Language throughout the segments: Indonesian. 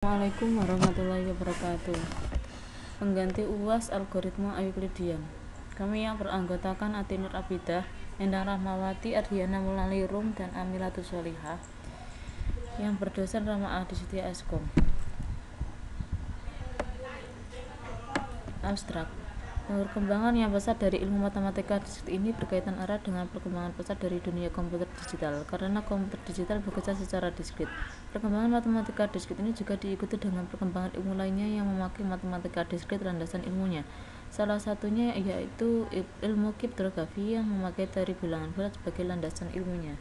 Assalamualaikum warahmatullahi wabarakatuh. Pengganti UAS algoritma Euklidian. Kami yang beranggotakan Ati Nur Abidah, Endang Rahmawati, Ardiana Mulali Rum, dan Amilatus Solihah, yang berdosen Rama Adi Setia Eskom. Abstrak. Perkembangan yang besar dari ilmu matematika diskrit ini berkaitan erat dengan perkembangan pesat dari dunia komputer digital, karena komputer digital bekerja secara diskrit. Perkembangan matematika diskrit ini juga diikuti dengan perkembangan ilmu lainnya yang memakai matematika diskrit landasan ilmunya. Salah satunya yaitu ilmu kriptografi yang memakai teori bilangan bulat sebagai landasan ilmunya.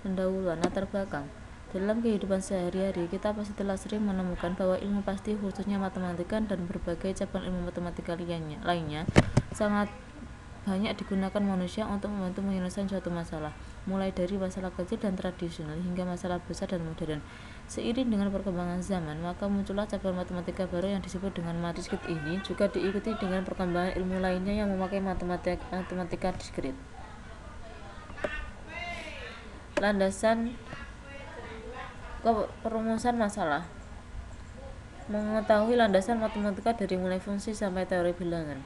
Pendahuluan latar belakang. Dalam kehidupan sehari-hari, kita pasti telah sering menemukan bahwa ilmu pasti, khususnya matematika dan berbagai cabang ilmu matematika lainnya, sangat banyak digunakan manusia untuk membantu menyelesaikan suatu masalah, mulai dari masalah kecil dan tradisional hingga masalah besar dan modern. Seiring dengan perkembangan zaman, maka muncullah cabang matematika baru yang disebut dengan diskrit. Ini juga diikuti dengan perkembangan ilmu lainnya yang memakai matematika diskrit. Landasan perumusan masalah. Mengetahui landasan matematika dari mulai fungsi sampai teori bilangan.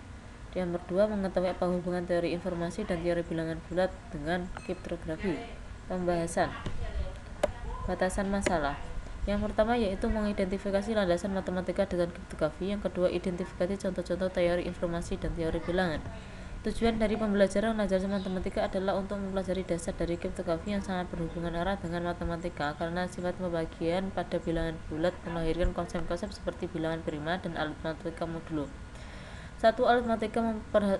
Yang kedua, mengetahui apa hubungan teori informasi dan teori bilangan bulat dengan kriptografi. Pembahasan batasan masalah. Yang pertama yaitu mengidentifikasi landasan matematika dengan kriptografi. Yang kedua, identifikasi contoh-contoh teori informasi dan teori bilangan. Tujuan dari pembelajaran landasan matematika adalah untuk mempelajari dasar dari kriptografi yang sangat berhubungan erat dengan matematika, karena sifat pembagian pada bilangan bulat melahirkan konsep-konsep seperti bilangan prima dan aritmatika modulo. Satu aritmatika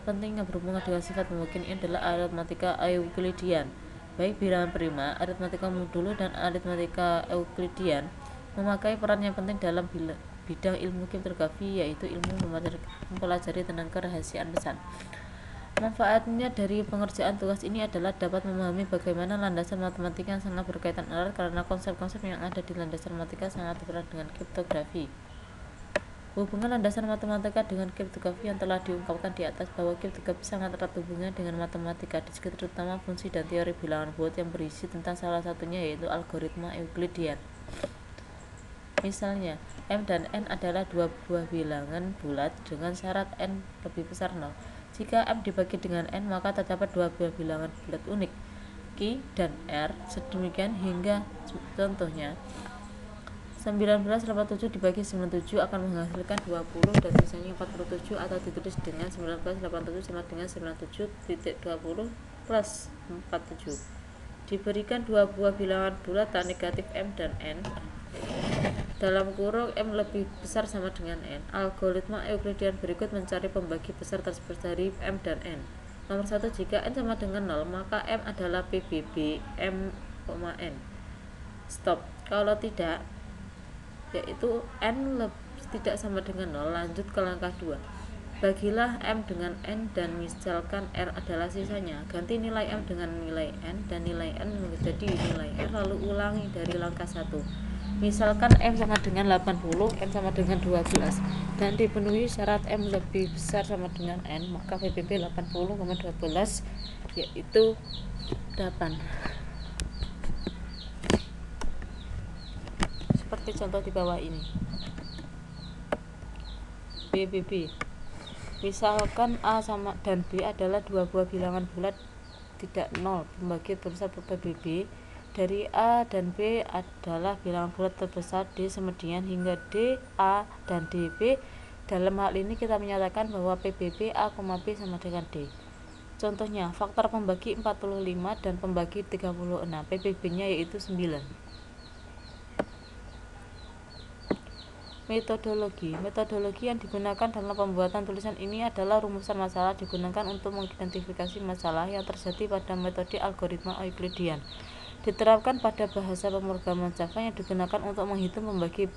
penting yang berhubungan dengan sifat pembagian ini adalah aritmatika Euklidian. Baik bilangan prima, aritmatika modulo, dan aritmatika Euklidian memakai peran yang penting dalam bidang ilmu kriptografi, yaitu ilmu mempelajari tentang kerahasiaan pesan. Manfaatnya dari pengerjaan tugas ini adalah dapat memahami bagaimana landasan matematika yang sangat berkaitan erat, karena konsep-konsep yang ada di landasan matematika sangat berat dengan kriptografi. Hubungan landasan matematika dengan kriptografi yang telah diungkapkan di atas, bahwa kriptografi sangat erat hubungannya dengan matematika diskrit, terutama fungsi dan teori bilangan bulat yang berisi tentang salah satunya yaitu algoritma Euklidian. Misalnya, M dan N adalah dua buah bilangan bulat dengan syarat N lebih besar 0. Jika M dibagi dengan N, maka terdapat dua buah bilangan bulat unik, Q dan R. Sedemikian hingga contohnya 1987 dibagi 97 akan menghasilkan 20 dan sisanya 47, atau ditulis dengan 1987 sama dengan 97.20 plus 47. Diberikan dua buah bilangan bulat tak negatif M dan N, dalam kurung M lebih besar sama dengan N. Algoritma Euklidian berikut mencari pembagi besar tersebut dari M dan N. Nomor 1, jika N sama dengan 0, maka M adalah PBB M, N. Stop. Kalau tidak, yaitu N tidak sama dengan 0, lanjut ke langkah 2. Bagilah M dengan N dan misalkan R adalah sisanya. Ganti nilai M dengan nilai N dan nilai N menjadi nilai R, lalu ulangi dari langkah 1. Misalkan M sama dengan 80, N sama dengan 12, dan dipenuhi syarat M lebih besar sama dengan N, maka PBB 80,12 yaitu 8. Seperti contoh di bawah ini. PBB. Misalkan A sama dan B adalah dua buah bilangan bulat tidak 0, pembagi terbesar PBB dari A dan B adalah bilangan bulat terbesar D semedian hingga D, A, dan DB. Dalam hal ini kita menyatakan bahwa PBB A, B sama dengan D. Contohnya, faktor pembagi 45 dan pembagi 36, PBB-nya yaitu 9. Metodologi yang digunakan dalam pembuatan tulisan ini adalah rumusan masalah digunakan untuk mengidentifikasi masalah yang terjadi pada metode algoritma Euklidian. Diterapkan pada bahasa pemrograman Java yang digunakan untuk menghitung pembagi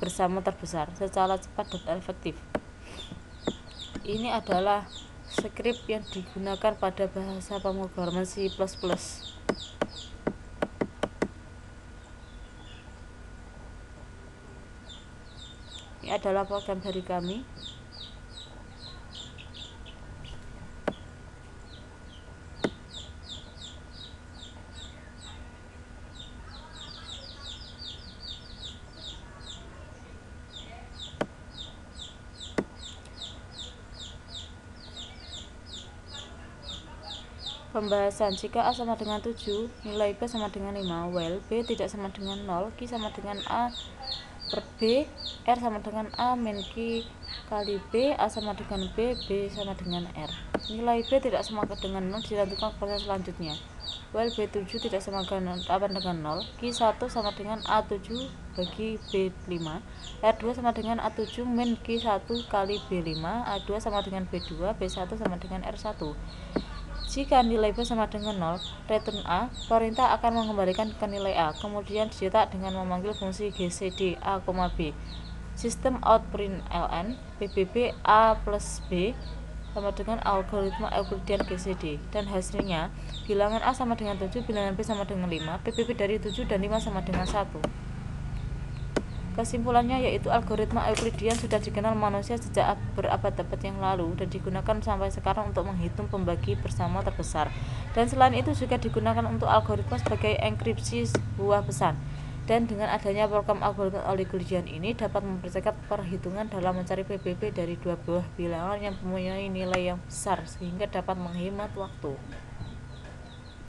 bersama terbesar secara cepat dan efektif. Ini adalah skrip yang digunakan pada bahasa pemrograman C++. Ini adalah program dari kami. Pembahasan. Jika A sama dengan 7, nilai B sama dengan 5, while B tidak sama dengan 0, Q sama dengan A per B, R sama dengan A min Q kali B, A sama dengan B, B sama dengan R. Nilai B tidak sama dengan 0 dilanjutkan ke proses selanjutnya. While B7 tidak sama dengan 0, Q1 sama dengan A7 bagi B5, R2 sama dengan A7 min Q1 kali B5, A2 sama dengan B2, B1 sama dengan R1. Jika nilai B sama dengan 0, return A, perintah akan mengembalikan ke nilai A, kemudian dicetak dengan memanggil fungsi GCD A, B. Sistem out println PBB A plus B sama dengan algoritma Euclidean GCD, dan hasilnya bilangan A sama dengan 7, bilangan B sama dengan 5, PBB dari 7 dan 5 sama dengan 1. Kesimpulannya yaitu algoritma Euclidean sudah dikenal manusia sejak berabad-abad yang lalu dan digunakan sampai sekarang untuk menghitung pembagi bersama terbesar, dan selain itu juga digunakan untuk algoritma sebagai enkripsi sebuah pesan. Dan dengan adanya program algoritma Euclidean ini dapat mempercepat perhitungan dalam mencari PBB dari dua buah bilangan yang mempunyai nilai yang besar sehingga dapat menghemat waktu.